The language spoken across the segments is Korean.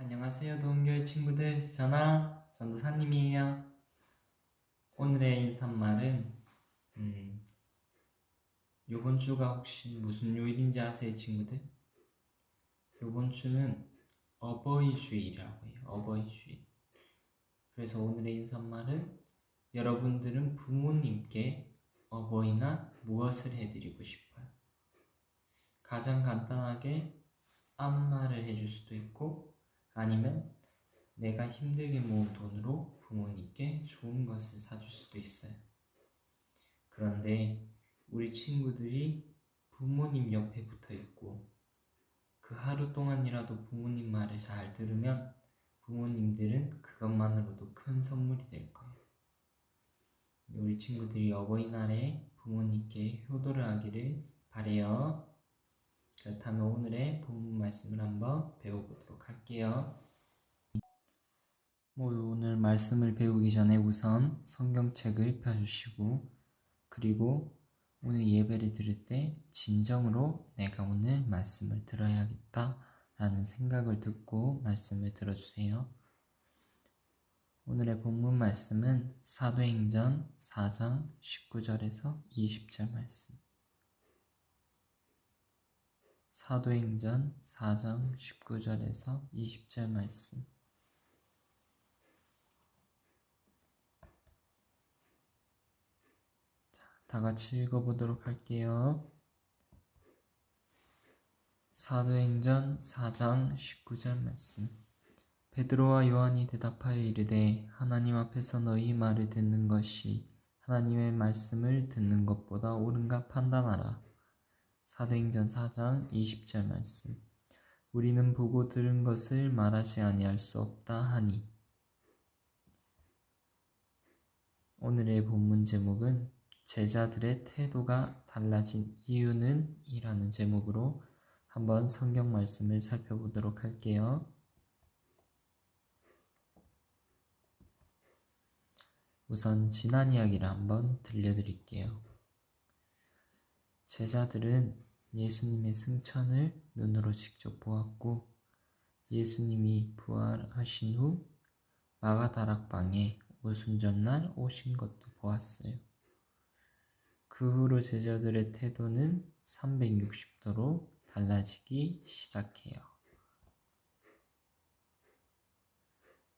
안녕하세요, 도움교회 친구들. 전도사님이에요. 오늘의 인사말은 요번 주가 혹시 무슨 요일인지 아세요, 친구들? 요번 주는 어버이 주일이라고 해요. 어버이 주일. 그래서 오늘의 인사말은 여러분들은 부모님께 어버이날 무엇을 해드리고 싶어요? 가장 간단하게 아무 말을 해줄 수도 있고, 아니면 내가 힘들게 모은 돈으로 부모님께 좋은 것을 사줄 수도 있어요. 그런데 우리 친구들이 부모님 옆에 붙어 있고 그 하루 동안이라도 부모님 말을 잘 들으면 부모님들은 그것만으로도 큰 선물이 될 거예요. 우리 친구들이 어버이날에 부모님께 효도를 하기를 바래요. 그렇다면 오늘의 본문 말씀을 한번 배워보도록 할게요. 오늘 말씀을 배우기 전에 우선 성경책을 펴주시고, 그리고 오늘 예배를 들을 때 진정으로 내가 오늘 말씀을 들어야겠다 라는 생각을 듣고 말씀을 들어주세요. 오늘의 본문 말씀은 사도행전 4장 19절에서 20절 말씀. 사도행전 4장 19절에서 20절 말씀. 다 같이 읽어보도록 할게요. 사도행전 4장 19절 말씀. 베드로와 요한이 대답하여 이르되 하나님 앞에서 너희 말을 듣는 것이 하나님의 말씀을 듣는 것보다 옳은가 판단하라. 사도행전 4장 20절 말씀. 우리는 보고 들은 것을 말하지 아니할 수 없다 하니. 오늘의 본문 제목은 제자들의 태도가 달라진 이유는 이라는 제목으로 한번 성경 말씀을 살펴보도록 할게요. 우선 지난 이야기를 한번 들려드릴게요. 제자들은 예수님의 승천을 눈으로 직접 보았고, 예수님이 부활하신 후 마가다락방에 오순절날 오신 것도 보았어요. 그 후로 제자들의 태도는 360도로 달라지기 시작해요.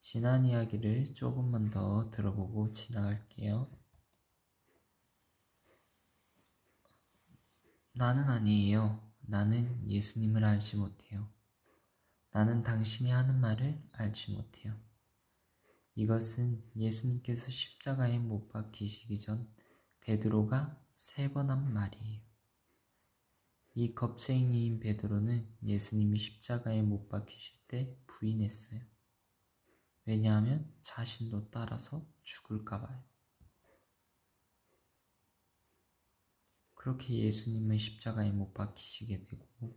지난 이야기를 조금만 더 들어보고 지나갈게요. 나는 아니에요. 나는 예수님을 알지 못해요. 나는 당신이 하는 말을 알지 못해요. 이것은 예수님께서 십자가에 못 박히시기 전 베드로가 3번 한 말이에요. 이 겁쟁이인 베드로는 예수님이 십자가에 못 박히실 때 부인했어요. 왜냐하면 자신도 따라서 죽을까 봐요. 그렇게 예수님은 십자가에 못 박히시게 되고,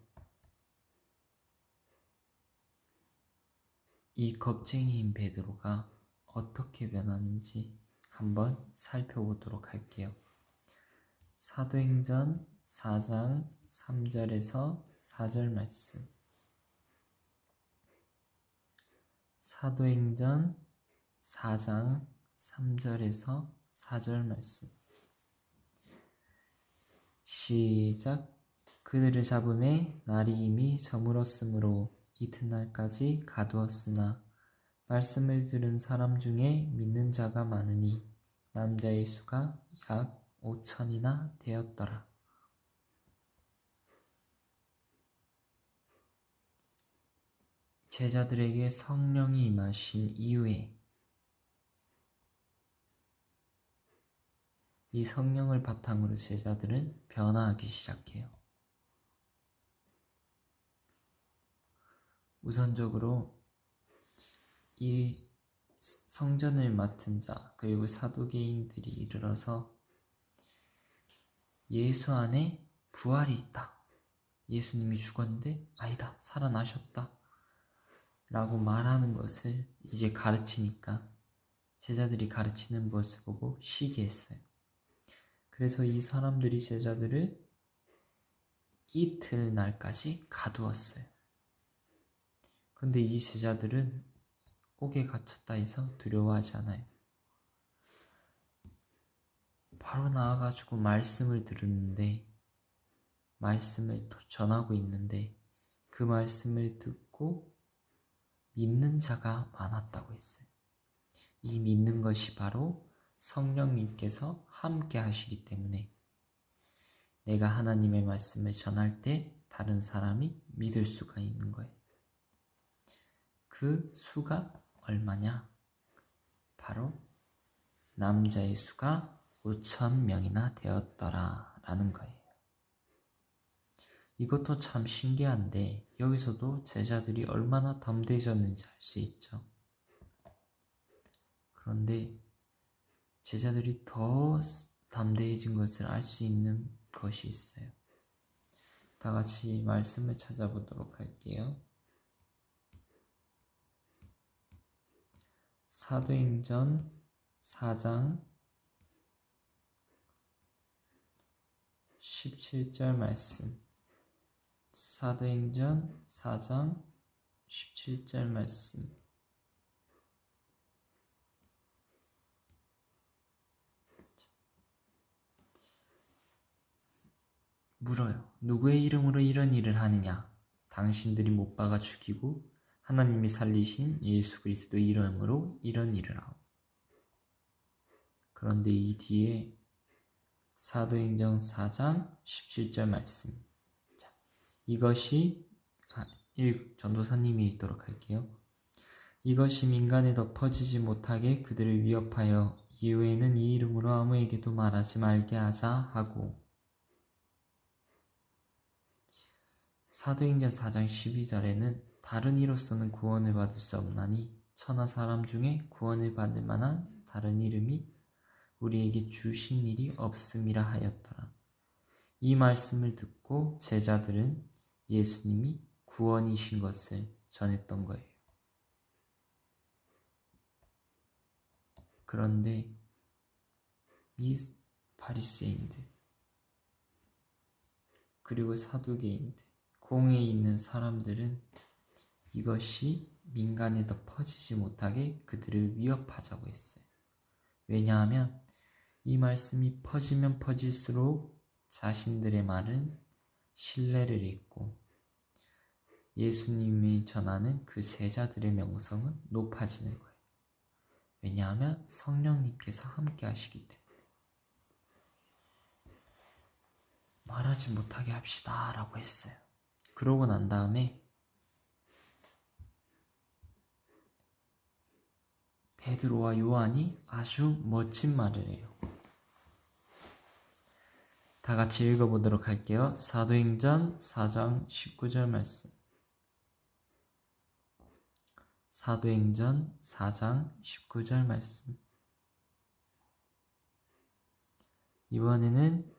이 겁쟁이인 베드로가 어떻게 변하는지 한번 살펴보도록 할게요. 사도행전 4장 3절에서 4절 말씀. 사도행전 4장 3절에서 4절 말씀. 시작. 그들을 잡음에 날이 이미 저물었으므로 이튿날까지 가두었으나 말씀을 들은 사람 중에 믿는 자가 많으니 남자의 수가 약 5천이나 되었더라. 제자들에게 성령이 임하신 이후에 이 성령을 바탕으로 제자들은 변화하기 시작해요. 우선적으로 이 성전을 맡은 자 그리고 사두개인들이 이르러서 예수 안에 부활이 있다. 예수님이 죽었는데 아니다. 살아나셨다. 라고 말하는 것을 이제 가르치니까 제자들이 가르치는 것을 보고 시기했어요. 그래서 이 사람들이 제자들을 이틀날까지 가두었어요. 근데 이 제자들은 옥에 갇혔다 해서 두려워하지 않아요. 바로 나와가지고 말씀을 들었는데, 말씀을 전하고 있는데, 그 말씀을 듣고 믿는 자가 많았다고 했어요. 이 믿는 것이 바로 성령님께서 함께 하시기 때문에 내가 하나님의 말씀을 전할 때 다른 사람이 믿을 수가 있는 거예요. 그 수가 얼마냐? 바로 남자의 수가 5,000명이나 되었더라 라는 거예요. 이것도 참 신기한데 여기서도 제자들이 얼마나 담대해졌는지 알 수 있죠. 그런데 제자들이 더 담대해진 것을 알 수 있는 것이 있어요. 다 같이 말씀을 찾아보도록 할게요. 사도행전 4장 17절 말씀. 사도행전 4장 17절 말씀. 물어요. 누구의 이름으로 이런 일을 하느냐? 당신들이 못 박아 죽이고 하나님이 살리신 예수 그리스도의 이름으로 이런 일을 하오. 그런데 이 뒤에 사도행전 4장 17절 말씀. 자, 이것이 전도사님이 읽도록 할게요. 이것이 민간에 덮어지지 못하게 그들을 위협하여 이후에는 이 이름으로 아무에게도 말하지 말게 하자 하고. 사도행전 4장 12절에는 다른 이로서는 구원을 받을 수 없나니 천하 사람 중에 구원을 받을 만한 다른 이름이 우리에게 주신 일이 없음이라 하였더라. 이 말씀을 듣고 제자들은 예수님이 구원이신 것을 전했던 거예요. 그런데 이 바리새인들 그리고 사두개인들 공회에 있는 사람들은 이것이 민간에 더 퍼지지 못하게 그들을 위협하자고 했어요. 왜냐하면 이 말씀이 퍼지면 퍼질수록 자신들의 말은 신뢰를 잃고 예수님이 전하는 그 제자들의 명성은 높아지는 거예요. 왜냐하면 성령님께서 함께 하시기 때문에. 말하지 못하게 합시다 라고 했어요. 그러고 난 다음에 베드로와 요한이 아주 멋진 말을 해요. 다 같이 읽어보도록 할게요. 사도행전 4장 19절 말씀. 사도행전 4장 19절 말씀. 이번에는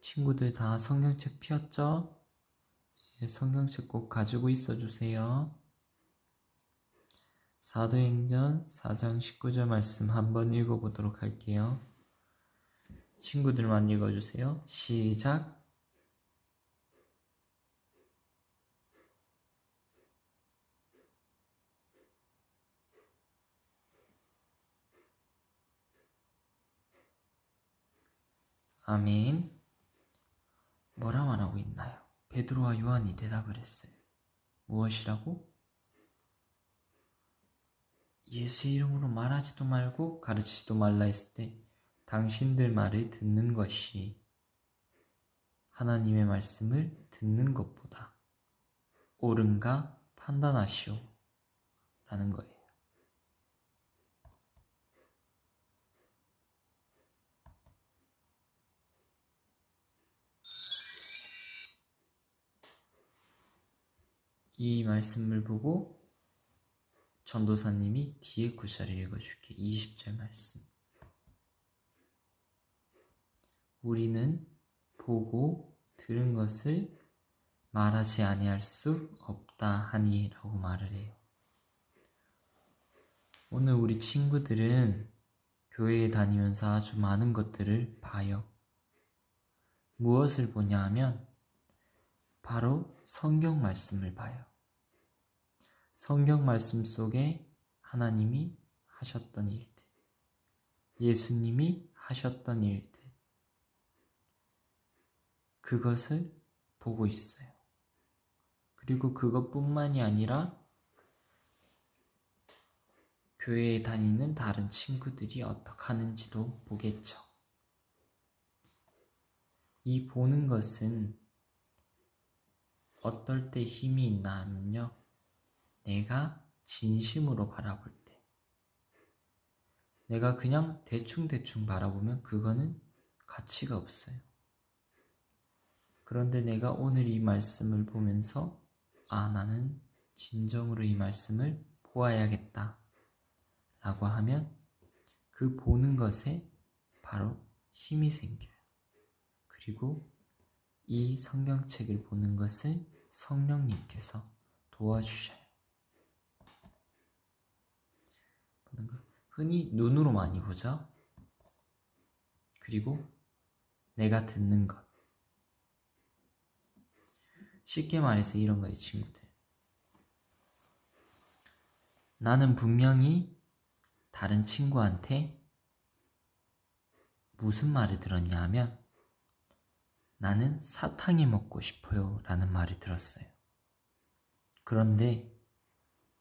친구들 다 성경책 펴었죠? 성경책 꼭 가지고 있어 주세요. 사도행전 4장 19절 말씀 한번 읽어보도록 할게요. 친구들만 읽어주세요. 시작. 아멘. 뭐라 말하고 있나요? 베드로와 요한이 대답을 했어요. 무엇이라고? 예수의 이름으로 말하지도 말고 가르치지도 말라 했을 때 당신들 말을 듣는 것이 하나님의 말씀을 듣는 것보다 옳은가 판단하시오 라는 거예요. 이 말씀을 보고 전도사님이 뒤에 구절을 읽어줄게. 20절 말씀. 우리는 보고 들은 것을 말하지 아니할 수 없다 하니 라고 말을 해요. 오늘 우리 친구들은 교회에 다니면서 아주 많은 것들을 봐요. 무엇을 보냐 하면 바로 성경 말씀을 봐요. 성경 말씀 속에 하나님이 하셨던 일들, 예수님이 하셨던 일들, 그것을 보고 있어요. 그리고 그것뿐만이 아니라 교회에 다니는 다른 친구들이 어떻게 하는지도 보겠죠. 이 보는 것은 어떨 때 힘이 있나 하면요, 내가 진심으로 바라볼 때, 내가 그냥 대충대충 바라보면 그거는 가치가 없어요. 그런데 내가 오늘 이 말씀을 보면서 나는 진정으로 이 말씀을 보아야겠다 라고 하면 그 보는 것에 바로 힘이 생겨요. 그리고 이 성경책을 보는 것을 성령님께서 도와주셔요. 보는 거 흔히 눈으로 많이 보죠. 그리고 내가 듣는 것. 쉽게 말해서 이런 거예요, 친구들. 나는 분명히 다른 친구한테 무슨 말을 들었냐 하면 나는 사탕이 먹고 싶어요 라는 말을 들었어요. 그런데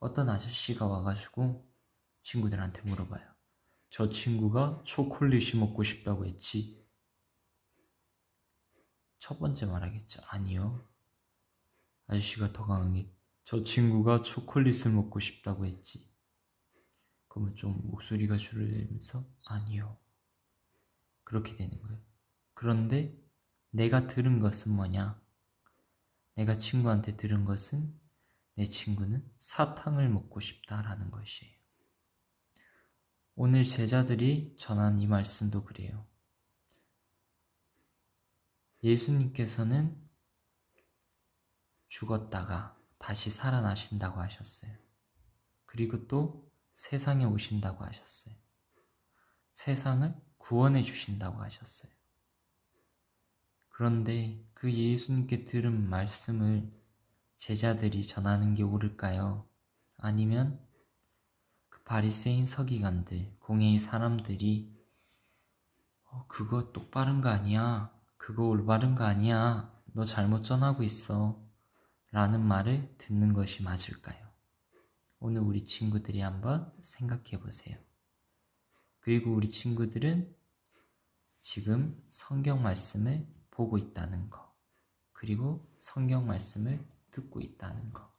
어떤 아저씨가 와가지고 친구들한테 물어봐요. 저 친구가 초콜릿이 먹고 싶다고 했지? 첫 번째 말하겠죠. 아니요. 아저씨가 더 강하게 저 친구가 초콜릿을 먹고 싶다고 했지. 그러면 좀 목소리가 줄어들면서 아니요. 그렇게 되는 거예요. 그런데 내가 들은 것은 뭐냐? 내가 친구한테 들은 것은 내 친구는 사탕을 먹고 싶다라는 것이에요. 오늘 제자들이 전한 이 말씀도 그래요. 예수님께서는 죽었다가 다시 살아나신다고 하셨어요. 그리고 또 세상에 오신다고 하셨어요. 세상을 구원해 주신다고 하셨어요. 그런데 그 예수님께 들은 말씀을 제자들이 전하는 게 옳을까요? 아니면 그 바리새인 서기관들, 공회의 사람들이 그거 똑바른 거 아니야. 그거 올바른 거 아니야. 너 잘못 전하고 있어. 라는 말을 듣는 것이 맞을까요? 오늘 우리 친구들이 한번 생각해 보세요. 그리고 우리 친구들은 지금 성경 말씀을 보고 있다는 거, 그리고 성경 말씀을 듣고 있다는 거.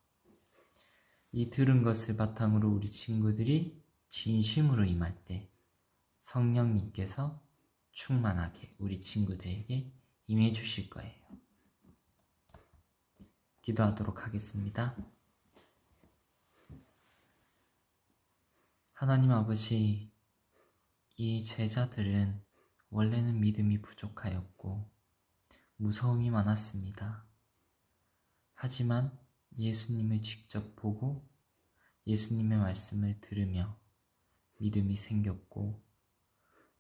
이 들은 것을 바탕으로 우리 친구들이 진심으로 임할 때 성령님께서 충만하게 우리 친구들에게 임해 주실 거예요. 기도하도록 하겠습니다. 하나님 아버지, 이 제자들은 원래는 믿음이 부족하였고 무서움이 많았습니다. 하지만 예수님을 직접 보고 예수님의 말씀을 들으며 믿음이 생겼고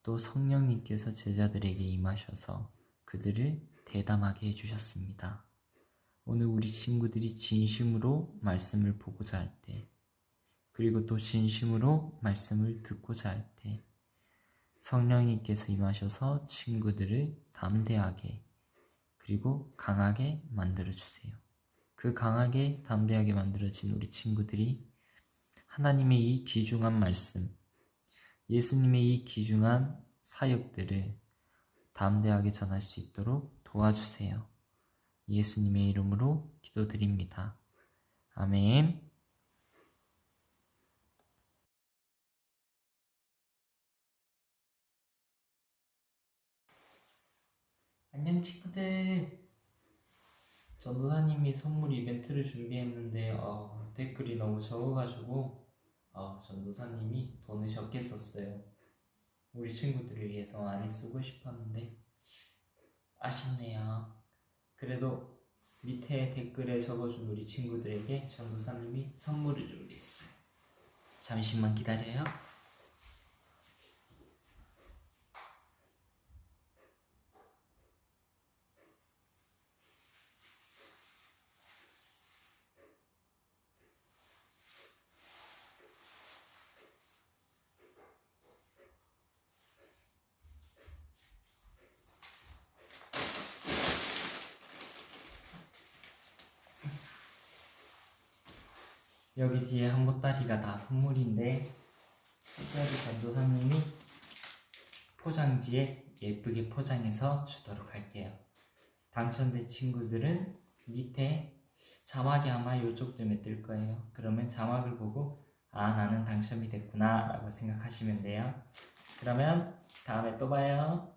또 성령님께서 제자들에게 임하셔서 그들을 대담하게 해주셨습니다. 오늘 우리 친구들이 진심으로 말씀을 보고자 할 때, 그리고 또 진심으로 말씀을 듣고자 할 때 성령님께서 임하셔서 친구들을 담대하게 그리고 강하게 만들어주세요. 그 강하게 담대하게 만들어진 우리 친구들이 하나님의 이 귀중한 말씀, 예수님의 이 귀중한 사역들을 담대하게 전할 수 있도록 도와주세요. 예수님의 이름으로 기도드립니다. 아멘. 안녕 친구들. 전도사님이 선물 이벤트를 준비했는데 댓글이 너무 적어가지고 전도사님이 돈을 적게 썼어요. 우리 친구들을 위해서 많이 쓰고 싶었는데 아쉽네요. 그래도 밑에 댓글에 적어준 우리 친구들에게 전도사님이 선물을 준비했어요. 잠시만 기다려요. 여기 뒤에 한 보따리가 다 선물인데 특별히 전도사님이 포장지에 예쁘게 포장해서 주도록 할게요. 당첨된 친구들은 밑에 자막이 아마 요쪽쯤에 뜰 거예요. 그러면 자막을 보고 아, 나는 당첨이 됐구나 라고 생각하시면 돼요. 그러면 다음에 또 봐요.